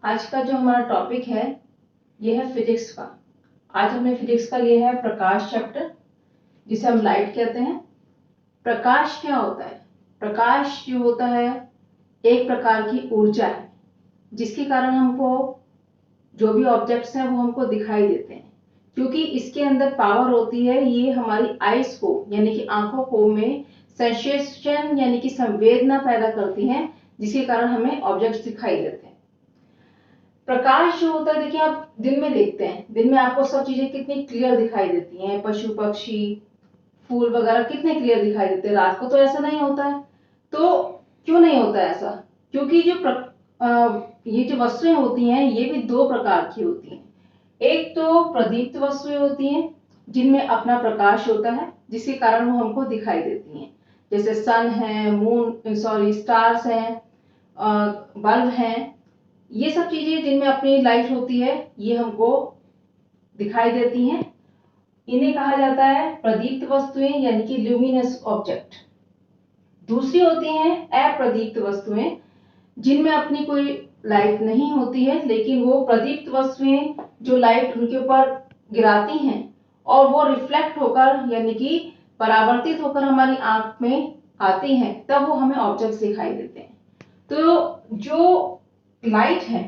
आज का जो हमारा टॉपिक है ये है फिजिक्स का। आज हमने फिजिक्स का लिया है प्रकाश चैप्टर, जिसे हम लाइट कहते हैं। प्रकाश क्या होता है? प्रकाश जो होता है एक प्रकार की ऊर्जा है, जिसके कारण हमको जो भी ऑब्जेक्ट्स हैं वो हमको दिखाई देते हैं। क्योंकि इसके अंदर पावर होती है, ये हमारी आइज को यानी कि आंखों को में सेंसेशन यानी कि संवेदना पैदा करती हैं, जिसके कारण हमें ऑब्जेक्ट्स दिखाई देते हैं। प्रकाश जो होता है, देखिए आप दिन में देखते हैं, दिन में आपको सब चीजें कितनी क्लियर दिखाई देती हैं, पशु पक्षी फूल वगैरह कितने क्लियर दिखाई देते हैं। रात को तो ऐसा नहीं होता है। तो क्यों नहीं होता है ऐसा? क्योंकि ये जो वस्तुएं होती हैं ये भी दो प्रकार की होती हैं। एक तो प्रदीप्त वस्तुएं होती हैं जिनमें अपना प्रकाश होता है, जिसके कारण वो हमको दिखाई देती हैं, जैसे सन है, मून सॉरी स्टार्स हैं, बल्ब हैं। ये सब चीजें जिनमें अपनी लाइट होती है ये हमको दिखाई देती हैं। इन्हें कहा जाता है प्रदीप्त वस्तुएं यानी कि ल्यूमिनस ऑब्जेक्ट। दूसरी होती हैं अप्रदीप्त वस्तुएं, जिनमें अपनी कोई लाइट नहीं होती है, लेकिन वो प्रदीप्त वस्तुएं जो लाइट उनके ऊपर गिराती हैं और वो रिफ्लेक्ट होकर यानी कि परावर्तित होकर हमारी आंख में आती हैं, तब वो हमें ऑब्जेक्ट्स दिखाई देते हैं। तो जो लाइट है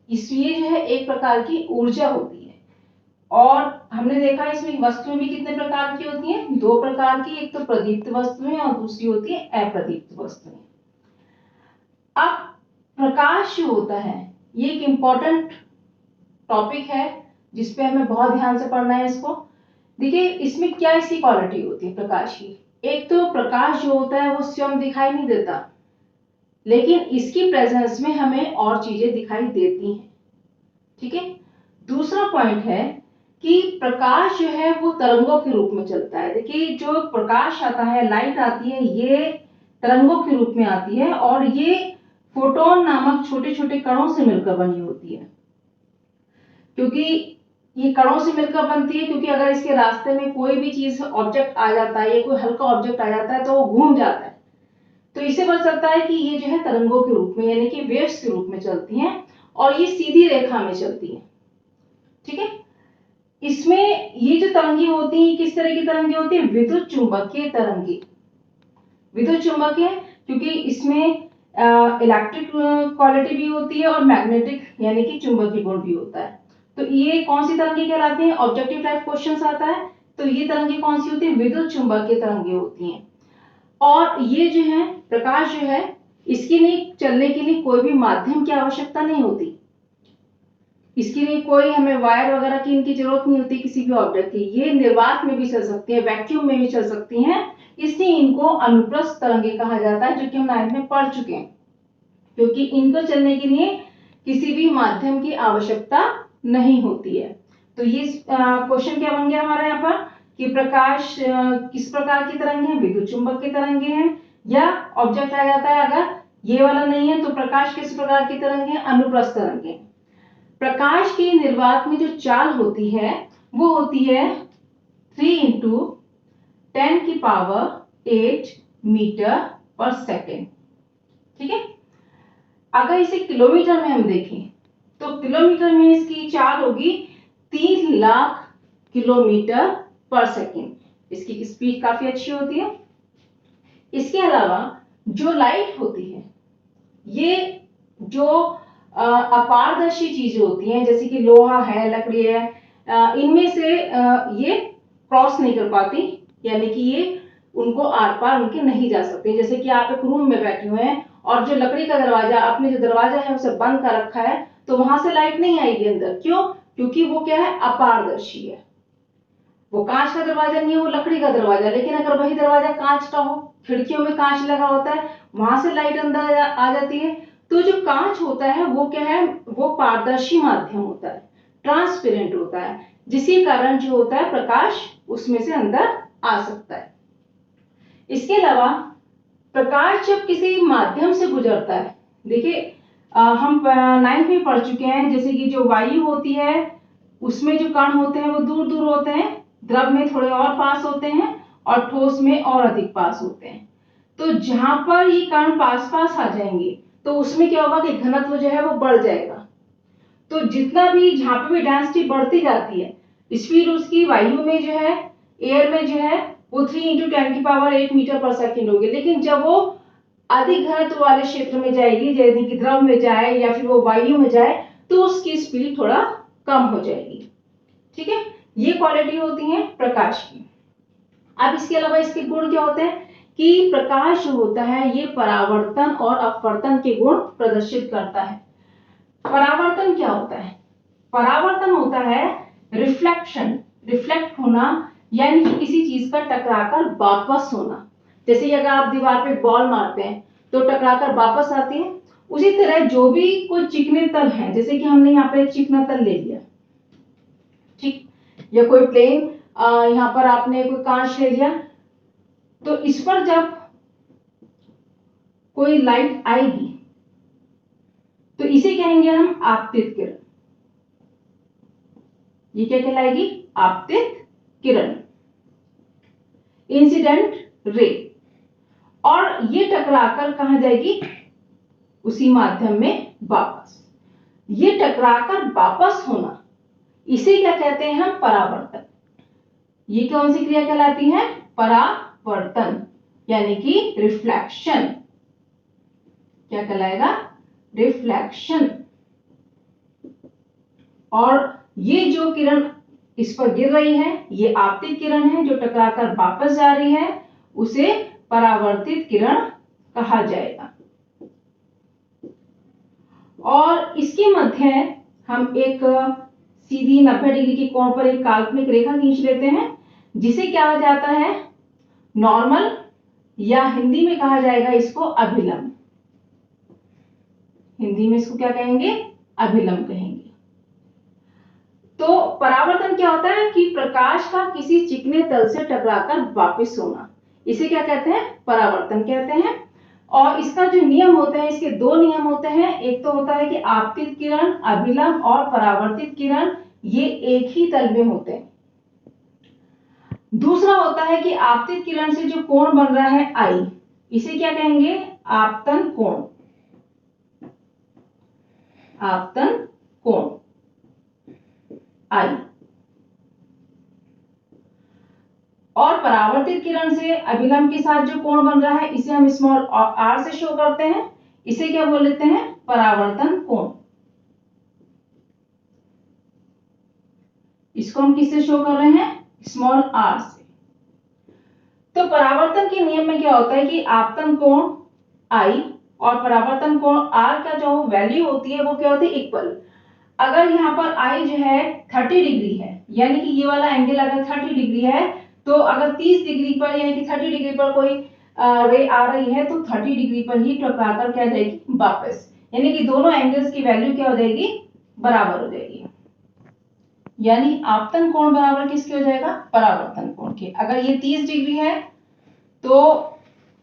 इसलिए जो है एक प्रकार की ऊर्जा होती है। और हमने देखा इसमें वस्तुएं भी कितने प्रकार की होती हैं? दो प्रकार की, एक तो प्रदीप्त वस्तुएं और दूसरी होती है अप्रदीप्त वस्तुएं। अब प्रकाश जो होता है ये एक इंपॉर्टेंट टॉपिक है जिसपे हमें बहुत ध्यान से पढ़ना है इसको। देखिए इसमें क्या इसकी क्वालिटी होती है प्रकाश की। एक तो प्रकाश जो होता है वो स्वयं दिखाई नहीं देता, लेकिन इसकी प्रेजेंस में हमें और चीजें दिखाई देती हैं। ठीक है। दूसरा पॉइंट है कि प्रकाश जो है वो तरंगों के रूप में चलता है। देखिए जो प्रकाश आता है, लाइट आती है, ये तरंगों के रूप में आती है और ये फोटोन नामक छोटे छोटे कणों से मिलकर बनी होती है। क्योंकि ये कणों से मिलकर बनती है, क्योंकि अगर इसके रास्ते में कोई भी चीज ऑब्जेक्ट आ जाता है या कोई हल्का ऑब्जेक्ट आ जाता है तो वो घूम जाता है। तो इससे पता चलता है कि ये जो है तरंगों के रूप में यानी कि वेव्स के रूप में चलती हैं और ये सीधी रेखा में चलती हैं। ठीक है। इसमें ये जो तरंगे होती हैं किस तरह की तरंगे होती है? विद्युत चुंबकीय तरंगे। विद्युत चुंबकीय क्योंकि इसमें इलेक्ट्रिक क्वालिटी भी होती है और मैग्नेटिक यानी कि चुंबकीय गुण भी होता है। तो ये कौन सी तरंगे कहलाती हैं? ऑब्जेक्टिव टाइप क्वेश्चंस आता है तो ये तरंगे कौन सी होती है? विद्युत चुंबकीय तरंगे होती हैं। और ये जो है प्रकाश जो है इसके लिए चलने के लिए कोई भी माध्यम की आवश्यकता नहीं होती। इसके लिए कोई हमें वायर वगैरह की इनकी जरूरत नहीं होती किसी भी ऑब्जेक्ट की। ये निर्वात में भी चल सकती है, वैक्यूम में भी चल सकती हैं, इसलिए इनको अनुप्रस्थ तरंगे कहा जाता है, जो कि हम 9th में पढ़ चुके हैं। क्योंकि इनको चलने के लिए किसी भी माध्यम की आवश्यकता नहीं होती है। तो ये क्वेश्चन क्या बन गया हमारा यहाँ पर कि प्रकाश किस प्रकार की तरंगे हैं? विद्युत चुंबक की तरंगे हैं। या ऑब्जेक्ट आ जाता है अगर ये वाला नहीं है तो प्रकाश किस प्रकार की तरंगे हैं? अनुप्रस्थ तरंगे। प्रकाश की निर्वात में जो चाल होती है वो होती है 3 इंटू 10⁸ मीटर पर सेकेंड। ठीक है। अगर इसे किलोमीटर में हम देखें तो किलोमीटर में इसकी चाल होगी 3 लाख किलोमीटर पर सेकेंड। इसकी स्पीड काफी अच्छी होती है। इसके अलावा जो लाइट होती है ये जो अपारदर्शी चीजें होती हैं, जैसे कि लोहा है, लकड़ी है, इनमें से ये क्रॉस नहीं कर पाती, यानी कि ये उनको आर पार उनके नहीं जा सकते। जैसे कि आप एक रूम में बैठे हुए हैं और जो लकड़ी का दरवाजा, आपने जो दरवाजा है उसे बंद कर रखा है, तो वहां से लाइट नहीं आएगी अंदर। क्यों? क्योंकि वो क्या है? अपारदर्शी है। वो कांच का दरवाजा नहीं है, वो लकड़ी का दरवाजा। लेकिन अगर वही दरवाजा कांच का हो, खिड़कियों में कांच लगा होता है, वहां से लाइट अंदर आ जाती है। तो जो कांच होता है वो क्या है? वो पारदर्शी माध्यम होता है, ट्रांसपेरेंट होता है, जिसके कारण जो होता है प्रकाश उसमें से अंदर आ सकता है। इसके अलावा प्रकाश जब किसी माध्यम से गुजरता है, देखिए हम 9th में पढ़ चुके हैं, जैसे कि जो वायु होती है उसमें जो कण होते हैं वो दूर दूर होते हैं, द्रव में थोड़े और पास होते हैं और ठोस में और अधिक पास होते हैं। तो जहां पर ये कण पास पास आ जाएंगे तो उसमें क्या होगा कि घनत्व जो है वो बढ़ जाएगा। तो जितना भी जहां पे भी डेंसिटी बढ़ती जाती है, स्पीड उसकी वायु में जो है, एयर में जो है, वो 3 × 10⁸ मीटर पर सेकेंड होगी। लेकिन जब वो अधिक घनत्व वाले क्षेत्र में जाएगी, जैसे कि द्रव में जाए या फिर वो वायु में जाए, तो उसकी स्पीड थोड़ा कम हो जाएगी। ठीक है, ये क्वालिटी होती है प्रकाश की। अब इसके अलावा इसके गुण क्या होते हैं कि प्रकाश जो होता है ये परावर्तन और अपवर्तन के गुण प्रदर्शित करता है। परावर्तन क्या होता है? परावर्तन होता है रिफ्लेक्शन, रिफ्लेक्ट होना, यानी कि किसी चीज का टकराकर वापस होना। जैसे अगर आप दीवार पे बॉल मारते हैं तो टकराकर वापस आती है, उसी तरह जो भी कोई चिकने तल है, जैसे कि हमने यहाँ पे एक चिकना तल ले लिया, ठीक, या कोई प्लेन, यहाँ पर आपने कोई कांच ले लिया, तो इस पर जब कोई लाइट आएगी तो इसे कहेंगे हम आपतित किरण। ये क्या कहलाएगी? आपतित किरण, इंसिडेंट रे। और ये टकराकर कहां जाएगी? उसी माध्यम में वापस। ये टकराकर वापस होना, इसे क्या कहते हैं हम? परावर्तन। ये कौन सी क्रिया कहलाती है? परावर्तन, यानी कि रिफ्लेक्शन। क्या कहलाएगा? रिफ्लेक्शन। और ये जो किरण इस पर गिर रही है, ये आपतित किरण है, जो टकराकर वापस जा रही है, उसे परावर्तित किरण कहा जाएगा। और इसके मध्य हम एक सीधी 90 डिग्री के कोण पर एक काल्पनिक रेखा खींच लेते हैं, जिसे क्या कहा जाता है? नॉर्मल, या हिंदी में कहा जाएगा इसको अभिलंब। हिंदी में इसको क्या कहेंगे? अभिलंब कहेंगे। तो परावर्तन क्या होता है कि प्रकाश का किसी चिकने तल से टकराकर वापस होना, इसे क्या कहते हैं? परावर्तन कहते हैं। और इसका जो नियम होते हैं, इसके दो नियम होते हैं। एक तो होता है कि आपतित किरण, अभिलंब, और परावर्तित किरण ये एक ही तल में होते हैं। दूसरा होता है कि आपतित किरण से जो कोण बन रहा है आई, इसे क्या कहेंगे? आपतन कोण। आपतन कोण आई। और परावर्तित किरण से अभिलंब के साथ जो कोण बन रहा है, इसे हम स्मॉल r से शो करते हैं। इसे क्या बोल लेते हैं? परावर्तन कोण। इसको हम किससे शो कर रहे हैं? स्मॉल r से। तो परावर्तन के नियम में क्या होता है कि आपतन कोण I और परावर्तन कोण R का जो वैल्यू होती है वो क्या होती है? इक्वल। अगर यहाँ पर I जो है 30 डिग्री है, यानी कि ये वाला एंगल अगर 30 डिग्री है, तो अगर 30 डिग्री पर यानी कि 30 डिग्री पर कोई रे आ रही है, तो 30 डिग्री पर ही टकराकर क्या जाएगी? वापस। यानी कि दोनों एंगल्स की वैल्यू क्या हो जाएगी? बराबर हो जाएगी। यानी आपतन कोण बराबर किसके हो जाएगा? परावर्तन कोण के। अगर ये 30 डिग्री है तो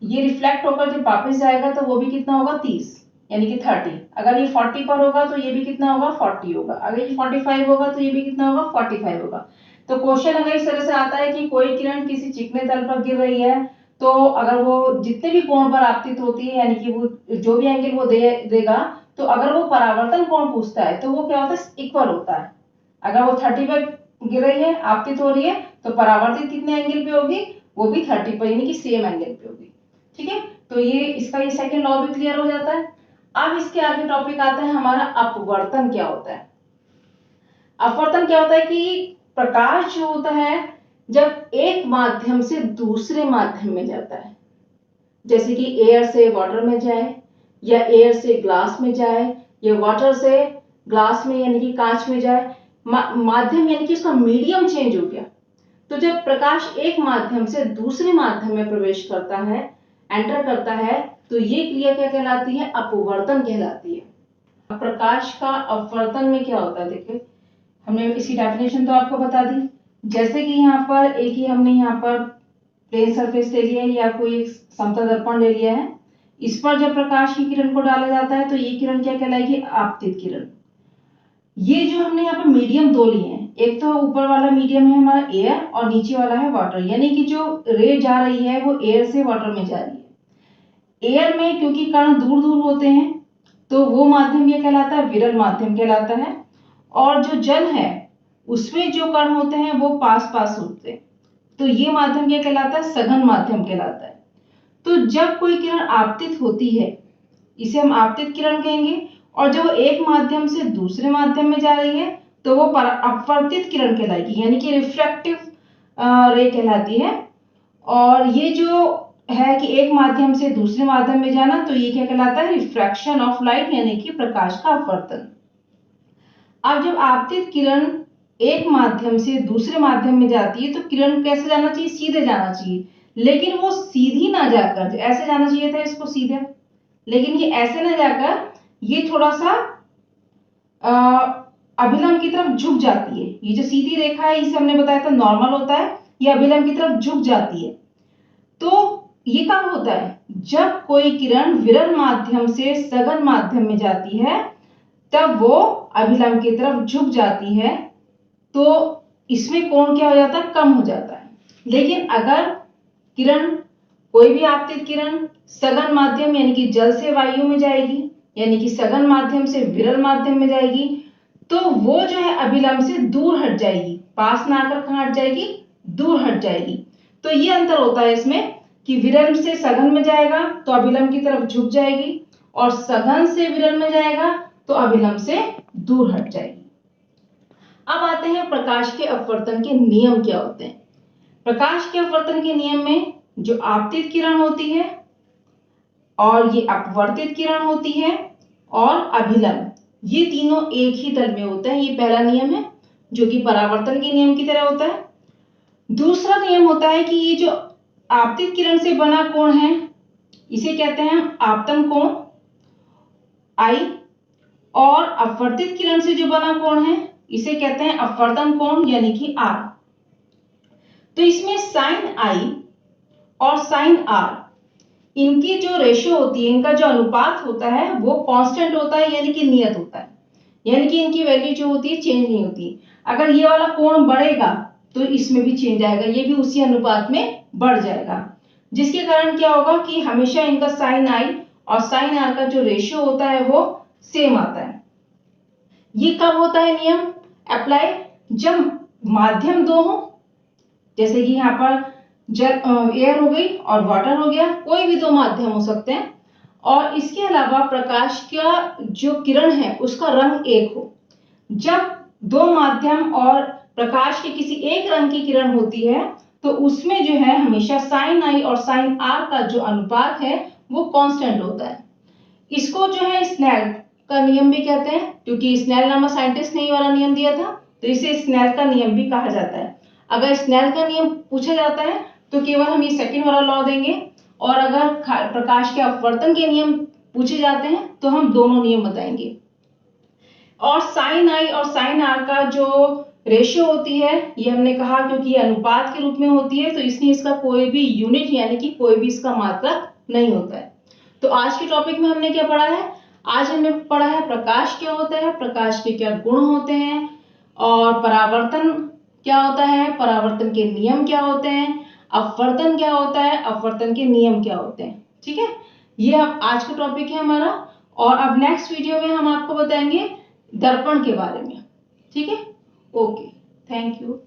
ये रिफ्लेक्ट होकर जब वापस जाएगा तो वो भी कितना होगा? 30, यानी कि 30। अगर ये 40 पर होगा तो ये भी कितना होगा? 40 होगा। अगर ये 45 होगा तो ये भी कितना होगा? 45 होगा। तो क्वेश्चन अगर इस तरह से आता है कि कोई किरण किसी चिकने तल पर गिर रही है, तो अगर वो जितने भी कोण पर आपतित होती है, यानी कि वो जो भी एंगल वो देगा, तो अगर वो परावर्तन कोण पूछता है तो वो क्या होता है? इक्वल होता है। अगर वो 30 पर गिर रही है, आपतित हो रही है, तो परावर्तित कितने एंगल पे होगी? वो भी 30 पर, यानी कि सेम एंगल पे होगी। ठीक है, तो ये इसका ये सेकंड लॉ भी क्लियर हो जाता है। अब इसके आगे टॉपिक आता है हमारा अपवर्तन क्या होता है। अपवर्तन क्या होता है कि प्रकाश जो होता है जब एक माध्यम से दूसरे माध्यम में जाता है, जैसे कि एयर से वाटर में जाए, या एयर से ग्लास में जाए, या वाटर से ग्लास में यानी कि कांच में जाए, माध्यम यानी कि उसका मीडियम चेंज हो गया। तो जब प्रकाश एक माध्यम से दूसरे माध्यम में प्रवेश करता है, एंटर करता है, तो ये क्रिया क्या कहलाती है? अपवर्तन कहलाती है। प्रकाश का अपवर्तन में क्या होता है? देखिए, हमने इसकी डेफिनेशन तो आपको बता दी। जैसे कि यहाँ पर एक ही हमने यहाँ पर प्लेन सरफेस ले लिया है, या कोई एक समतल दर्पण ले लिया है, इस पर जब प्रकाश की किरण को डाला जाता है तो ये किरण क्या कहलाएगी? आपतित किरण। ये जो हमने यहाँ पर मीडियम दो लिए हैं, एक तो ऊपर वाला मीडियम है हमारा एयर, और नीचे वाला है वाटर, यानी कि जो रे जा रही है वो एयर से वाटर में जा रही है। एयर में क्योंकि कण दूर दूर होते हैं, तो वो माध्यम ये कहलाता है? विरल माध्यम कहलाता है। और जो जल है उसमें जो कण होते हैं वो पास पास होते हैं, तो ये माध्यम क्या कहलाता है? सघन माध्यम कहलाता है। तो जब कोई किरण आपतित होती है इसे हम आपतित किरण कहेंगे, और जब वो एक माध्यम से दूसरे माध्यम में जा रही है तो वो अपवर्तित किरण कहलाएगी, यानी कि रिफ्रैक्टिव रे कहलाती है। और ये जो है कि एक माध्यम से दूसरे माध्यम में जाना, तो ये क्या कहलाता है? रिफ्रैक्शन ऑफ लाइट, यानी कि प्रकाश का अपवर्तन। अब जब आपतित किरण एक माध्यम से दूसरे माध्यम में जाती है तो किरण कैसे जाना चाहिए? सीधे जाना चाहिए, लेकिन वो सीधी ना जाकर, ऐसे जाना चाहिए था इसको सीधे, लेकिन ये ऐसे ना जाकर ये थोड़ा सा अभिलंब की तरफ झुक जाती है। ये जो सीधी रेखा है इसे हमने बताया था नॉर्मल होता है, ये अभिलंब की तरफ झुक जाती है। तो ये कब होता है? जब कोई किरण विरल माध्यम से सघन माध्यम में जाती है तब वो अभिलंब की तरफ झुक जाती है, तो इसमें कोण क्या हो जाता है? कम हो जाता है। लेकिन अगर किरण, कोई भी आपतित किरण सघन माध्यम यानी कि जल से वायु में जाएगी, यानी कि सघन माध्यम से विरल माध्यम में जाएगी, तो वो जो है अभिलंब से दूर हट जाएगी, पास ना आकर कहां हट जाएगी? दूर हट जाएगी। तो ये अंतर होता है इसमें कि विरल से सघन में जाएगा तो अभिलंब की तरफ झुक जाएगी, और सघन से विरल में जाएगा तो अभिलंब से दूर हट जाएगी। अब आते हैं प्रकाश के अपवर्तन के नियम क्या होते हैं। प्रकाश के अपवर्तन के नियम में जो आपतित किरण होती है और ये अपवर्तित किरण होती है और अभिलंब, ये तीनों एक ही तल में होते हैं। ये पहला नियम है जो कि परावर्तन के नियम की तरह होता है। दूसरा नियम होता है कि ये जो आपतित किरण से बना कोण है इसे कहते हैं आपतन कोण I, और अपवर्तित किरण से जो बना कोण है इसे कहते हैं अपवर्तन कोण यानी कि R। तो इसमें साइन I और साइन R, इनकी जो रेशियो होती है, इनका जो अनुपात होता है वो कांस्टेंट होता है, यानी कि नियत होता है, यानी कि इनकी वैल्यू जो होती है चेंज नहीं होती। अगर ये वाला कोण बढ़ेगा तो इसमें भी चेंज आएगा, ये भी उसी अनुपात में बढ़ जाएगा, जिसके कारण क्या होगा कि हमेशा इनका साइन I और साइन R का जो रेशियो होता है वो सेम आता है। ये कब होता है नियम अप्लाई? जब माध्यम दो हो, जैसे कि यहाँ पर एयर हो गई और वाटर हो गया, कोई भी दो माध्यम हो सकते हैं, और इसके अलावा प्रकाश का जो किरण है उसका रंग एक हो। जब दो माध्यम और प्रकाश के किसी एक रंग की किरण होती है तो उसमें जो है हमेशा साइन I और साइन R का जो अनुपात है वो कांस्टेंट होता है। इसको जो है स्नेल का नियम भी कहते हैं, क्योंकि स्नेल नामक साइंटिस्ट ने ये वाला नियम दिया था, तो इसे स्नेल का नियम भी कहा जाता है। अगर स्नेल का नियम पूछा जाता है तो केवल हम ये सेकंड वाला लॉ देंगे, और अगर प्रकाश के अपवर्तन के नियम पूछे जाते हैं तो हम दोनों नियम बताएंगे। और साइन I और साइन R का जो रेशियो होती है ये हमने कहा क्योंकि ये अनुपात के रूप में होती है, तो इसलिए इसका कोई भी यूनिट यानी कि कोई भी इसका मात्रक नहीं होता है। तो आज के टॉपिक में हमने क्या पढ़ा है? आज हमने पढ़ा है प्रकाश क्या होता है, प्रकाश के क्या गुण होते हैं, और परावर्तन क्या होता है, परावर्तन के नियम क्या होते हैं, अपवर्तन क्या होता है, अपवर्तन के नियम क्या होते हैं। ठीक है, ये अब आज का टॉपिक है हमारा, और अब नेक्स्ट वीडियो में हम आपको बताएंगे दर्पण के बारे में। ठीक है, ओके, थैंक यू।